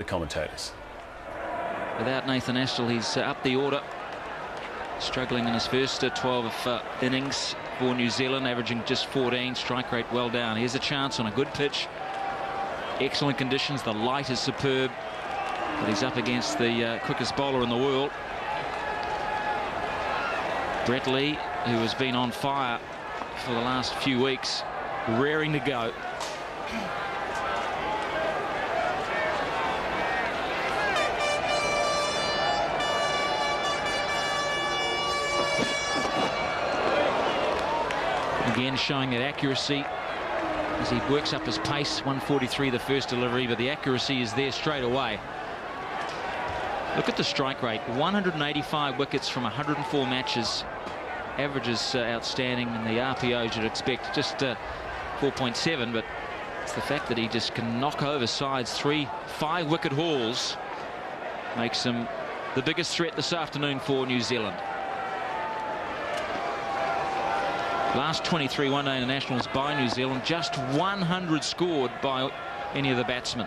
the commentators. Without Nathan Astle, he's up the order. Struggling in his first 12 innings for New Zealand, averaging just 14. Strike rate well down. Here's a chance on a good pitch. Excellent conditions. The light is superb. But he's up against the quickest bowler in the world. Brett Lee, who has been on fire for the last few weeks, raring to go. Again, showing that accuracy as he works up his pace. 143 the first delivery, but the accuracy is there straight away. Look at the strike rate. 185 wickets from 104 matches. Average is outstanding, and the RPO you'd expect just 4.7, but it's the fact that he just can knock over sides. 5 wicket hauls makes him the biggest threat this afternoon for New Zealand. Last 23 one-day internationals by New Zealand, just 100 scored by any of the batsmen.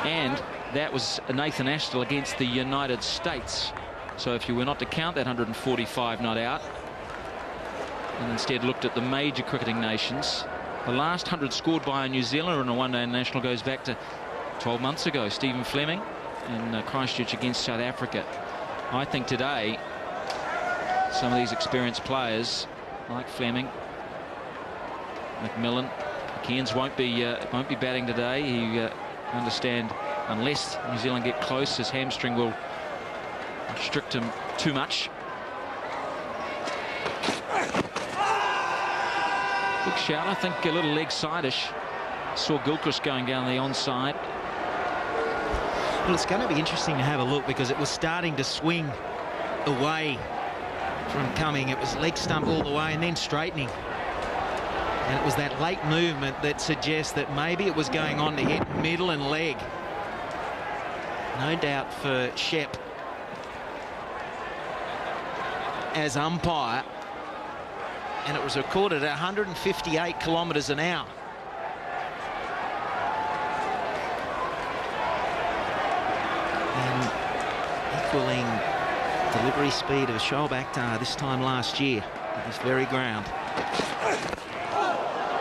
And that was Nathan Astle against the United States. So if you were not to count that 145 not out, and instead looked at the major cricketing nations, the last 100 scored by a New Zealander in a one-day international goes back to 12 months ago. Stephen Fleming in Christchurch against South Africa. I think today some of these experienced players like Fleming, McMillan, Cairns won't be batting today. He understand unless New Zealand get close, his hamstring will restrict him too much. Good shout, I think a little leg side-ish. Saw Gilchrist going down the onside. Well, it's going to be interesting to have a look because it was starting to swing away from coming. It was leg stump all the way and then straightening. And it was that late movement that suggests that maybe it was going on to hit middle and leg. No doubt for Shep as umpire. And it was recorded at 158 kilometres an hour. And equaling delivery speed of Shoaib Akhtar this time last year at this very ground.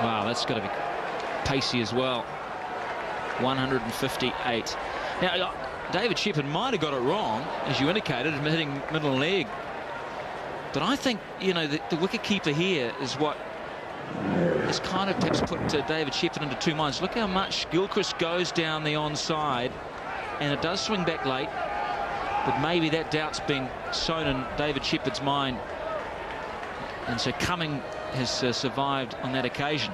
Wow, that's got to be pacey as well. 158. Now, David Shepherd might have got it wrong, as you indicated, hitting middle leg. But I think, you know, the wicket-keeper here is what has kind of perhaps put David Shepherd into two minds. Look how much Gilchrist goes down the onside, and it does swing back late. But maybe that doubt's being sown in David Shepherd's mind. And so Cumming has survived on that occasion.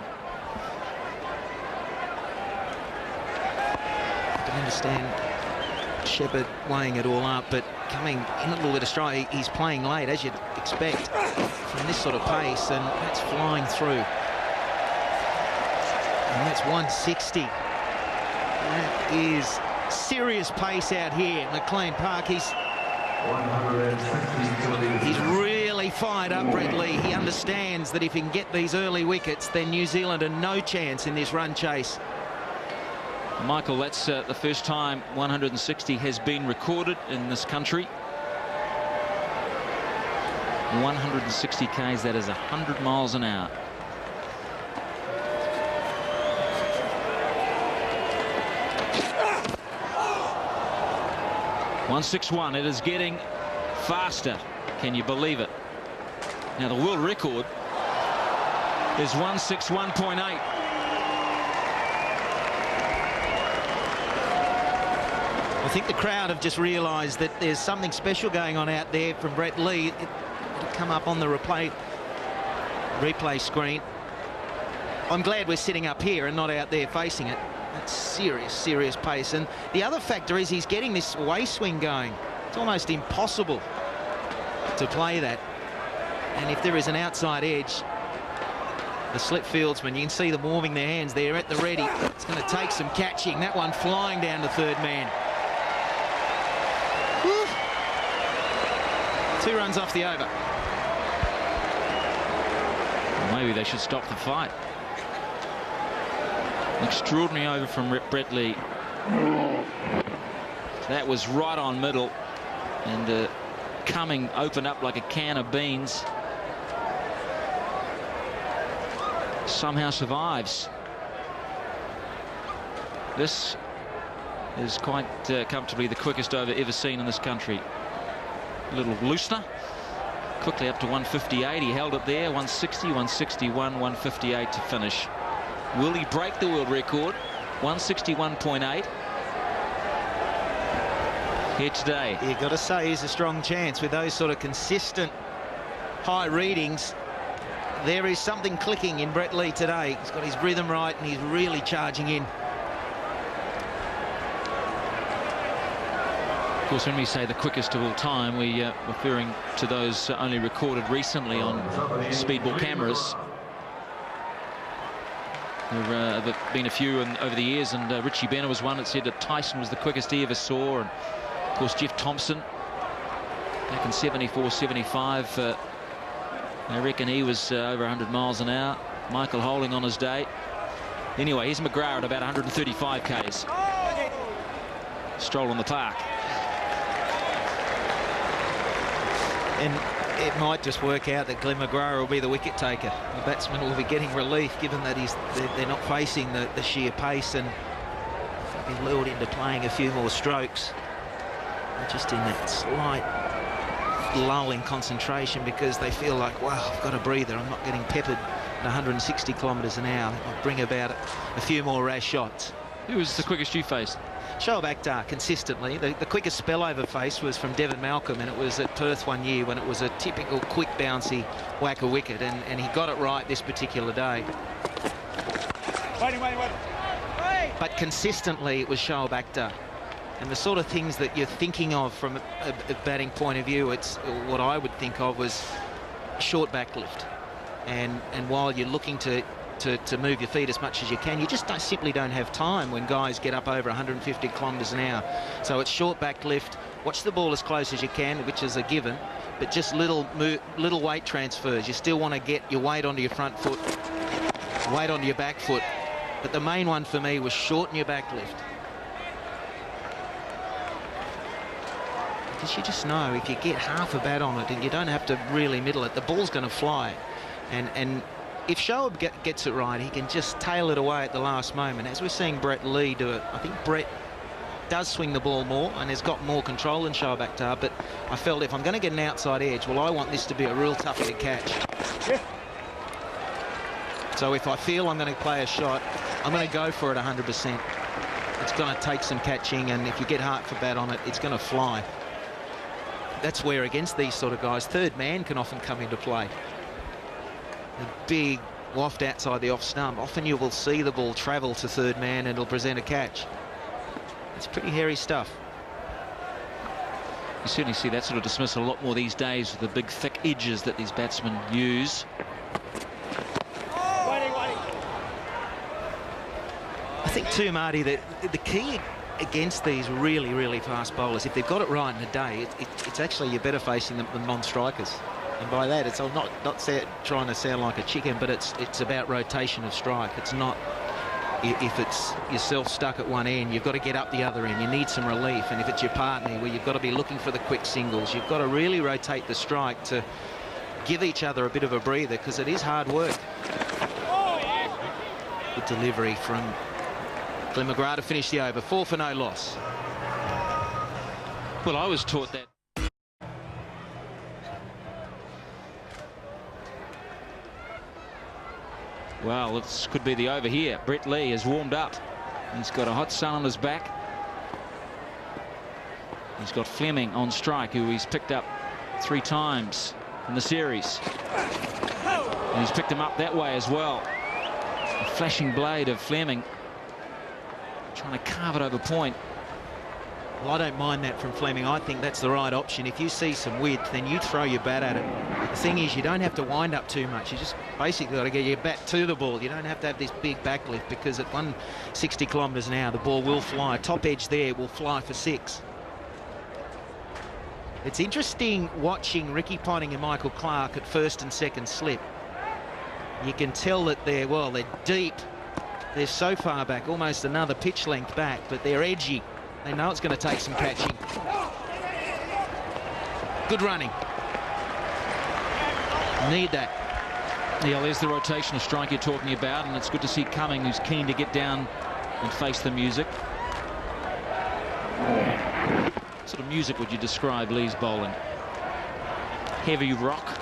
I can understand Shepherd weighing it all up, but Cumming in a little bit of strike. He's playing late, as you'd expect, from this sort of pace, and that's flying through. And that's 160. That is serious pace out here at McLean Park. He's really fired up, Brett Lee. He understands that if he can get these early wickets, then New Zealand are no chance in this run chase. Michael, that's the first time 160 has been recorded in this country. 160 k's, that is 100 miles an hour. .161, it is getting faster. Can you believe it? Now the world record is 161.8. I think the crowd have just realised that there's something special going on out there from Brett Lee. It'll come up on the replay screen. I'm glad we're sitting up here and not out there facing it. That's serious pace. And the other factor is he's getting this away swing going. It's almost impossible to play that. And if there is an outside edge, the slip fieldsman, you can see them warming their hands there at the ready. It's going to take some catching. That one flying down to third man. Woo. 2 runs off the over. Maybe they should stop the fight. Extraordinary over from Brett Lee. That was right on middle, and Cumming opened up like a can of beans. Somehow survives. This is quite comfortably the quickest over ever seen in this country. A little loosener. Quickly up to 158. He held it there. 160, 161, 158 to finish. Will he break the world record? 161.8. Here today. You've got to say he's a strong chance with those sort of consistent high readings. There is something clicking in Brett Lee today. He's got his rhythm right and he's really charging in. Of course, when we say the quickest of all time, we are referring to those only recorded recently on speedball cameras. There have been a few over the years, and Richie Benner was one that said that Tyson was the quickest he ever saw. And of course, Jeff Thompson back in 74, 75. I reckon he was over 100 miles an hour. Michael Holding on his day. Anyway, here's McGrath at about 135 k's. Stroll on the park. And it might just work out that Glenn McGrath will be the wicket taker. The batsman will be getting relief, given that they're not facing the sheer pace, and they'll be lured into playing a few more strokes. They're just in that slight lull in concentration because they feel like, wow, I've got a breather. I'm not getting peppered at 160 kilometres an hour. That might bring about a few more rash shots. Who was the quickest you faced? Shoaib Akhtar consistently. The quickest spell over face was from Devon Malcolm, and it was at Perth one year when it was a typical quick bouncy whack a wicket, and he got it right this particular day. Wait. But consistently it was Shoaib Akhtar. And the sort of things that you're thinking of from a batting point of view, it's what I would think of was short back lift. And while you're looking to move your feet as much as you can, you just simply don't have time when guys get up over 150 kilometres an hour. So it's short back lift, watch the ball as close as you can, which is a given, but just little weight transfers. You still want to get your weight onto your front foot, weight onto your back foot. But the main one for me was shorten your back lift. Because you just know if you get half a bat on it and you don't have to really middle it, the ball's going to fly. And if Shoaib gets it right, he can just tail it away at the last moment. As we're seeing Brett Lee do it, I think Brett does swing the ball more and has got more control than Shoaib Akhtar, but I felt if I'm going to get an outside edge, well, I want this to be a real toughie to catch. Yeah. So if I feel I'm going to play a shot, I'm going to go for it 100%. It's going to take some catching, and if you get half a bat on it, it's going to fly. That's where, against these sort of guys, third man can often come into play. A big waft outside the off stump. Often you will see the ball travel to third man and it'll present a catch. It's pretty hairy stuff. You certainly see that sort of dismissal a lot more these days with the big thick edges that these batsmen use. I think too, Marty, that the key against these really fast bowlers, if they've got it right in a day, it's actually you're better facing them than non-strikers. And by that, it's not trying to sound like a chicken, but it's about rotation of strike. It's not if it's yourself stuck at one end, you've got to get up the other end. You need some relief. And if it's your partner, well, you've got to be looking for the quick singles. You've got to really rotate the strike to give each other a bit of a breather, because it is hard work. Good delivery from Glenn McGrath to finish the over. 4 for no loss. Well, I was taught that. Well, this could be the over here. Brett Lee has warmed up. He's got a hot sun on his back. He's got Fleming on strike, who he's picked up 3 times in the series. And he's picked him up that way as well. A flashing blade of Fleming, trying to carve it over point. Well, I don't mind that from Fleming. I think that's the right option. If you see some width, then you throw your bat at it. The thing is, you don't have to wind up too much. You just basically got to get your bat to the ball. You don't have to have this big back lift, because at 160 kilometres an hour, the ball will fly. Top edge there will fly for 6. It's interesting watching Ricky Ponting and Michael Clarke at first and second slip. You can tell that they're deep They're so far back, almost another pitch length back, but they're edgy. They know it's going to take some catching. Good running. Need that. Yeah, there's the rotational strike you're talking about, and it's good to see Cumming, who's keen to get down and face the music. What sort of music would you describe Lee's bowling? Heavy rock,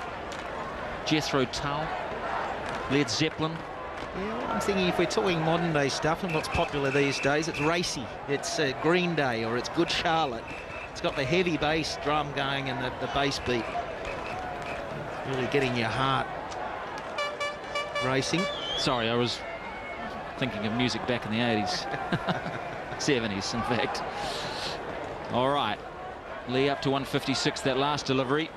Jethro Tull, Led Zeppelin. Yeah, I'm thinking if we're talking modern day stuff and what's popular these days, it's racy. It's Green Day or it's Good Charlotte. It's got the heavy bass drum going and the bass beat. Really getting your heart racing. Sorry, I was thinking of music back in the 80s. 70s, in fact. All right. Lee up to 156, that last delivery.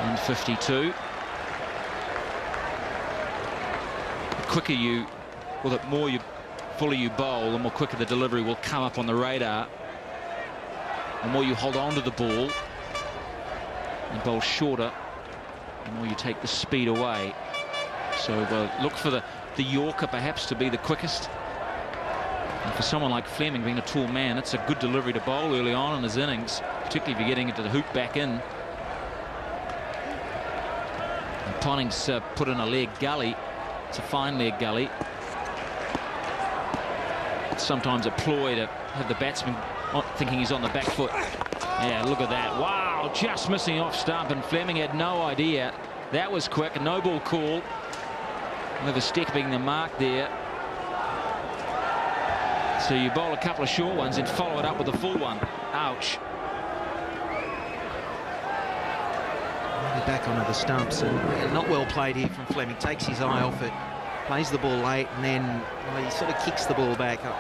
152. The quicker you, or the more fully you bowl, the more quicker the delivery will come up on the radar. The more you hold on to the ball and bowl shorter, the more you take the speed away. So look for the Yorker perhaps to be the quickest. And for someone like Fleming, being a tall man, it's a good delivery to bowl early on in his innings, particularly if you're getting into the hoop back in. And Ponning's put in a leg gully. It's a fine leg gully. It's sometimes a ploy to have the batsman thinking he's on the back foot. Yeah, look at that. Wow, just missing off stump, and Fleming had no idea. That was quick. A no ball call. With a stick being the mark there. So you bowl a couple of short ones and follow it up with a full one. Ouch. Back onto the stumps, and not well played here from Fleming. Takes his eye off it, plays the ball late, and then he sort of kicks the ball back up.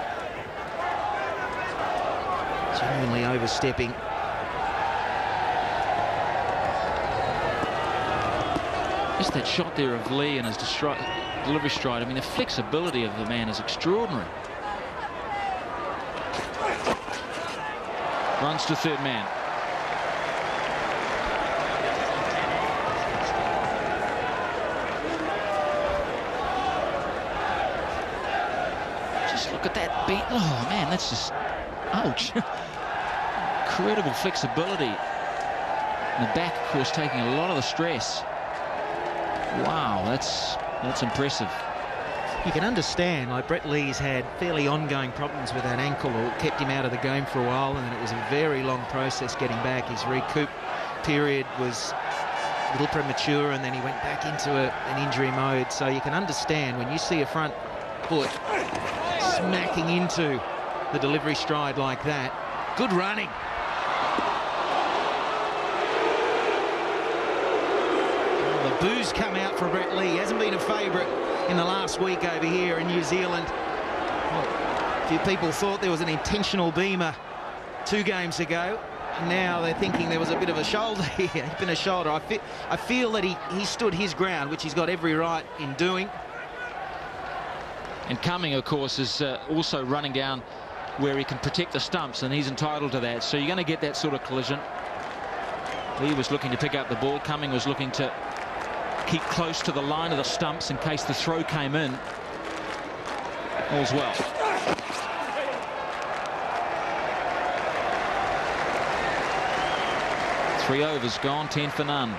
Genuinely overstepping. Just that shot there of Lee and his delivery stride. I mean, the flexibility of the man is extraordinary. Runs to third man. Just look at that beat. Oh, man, that's just... ouch. Incredible flexibility. And the back, of course, taking a lot of the stress. Wow, that's impressive. You can understand, like Brett Lee's had fairly ongoing problems with that ankle, or kept him out of the game for a while, and it was a very long process getting back. His recoup period was a little premature, and then he went back into an injury mode. So you can understand when you see a front foot smacking into the delivery stride like that. Good running. The boos come out for Brett Lee. He hasn't been a favourite in the last week over here in New Zealand. Well, a few people thought there was an intentional beamer 2 games ago. And now they're thinking there was a bit of a shoulder here. He's been a shoulder. I feel that he stood his ground, which he's got every right in doing. And Cumming, of course, is also running down where he can protect the stumps, and he's entitled to that. So you're going to get that sort of collision. Lee was looking to pick up the ball. Cumming was looking to keep close to the line of the stumps in case the throw came in. All's well. Three overs gone, 10 for none.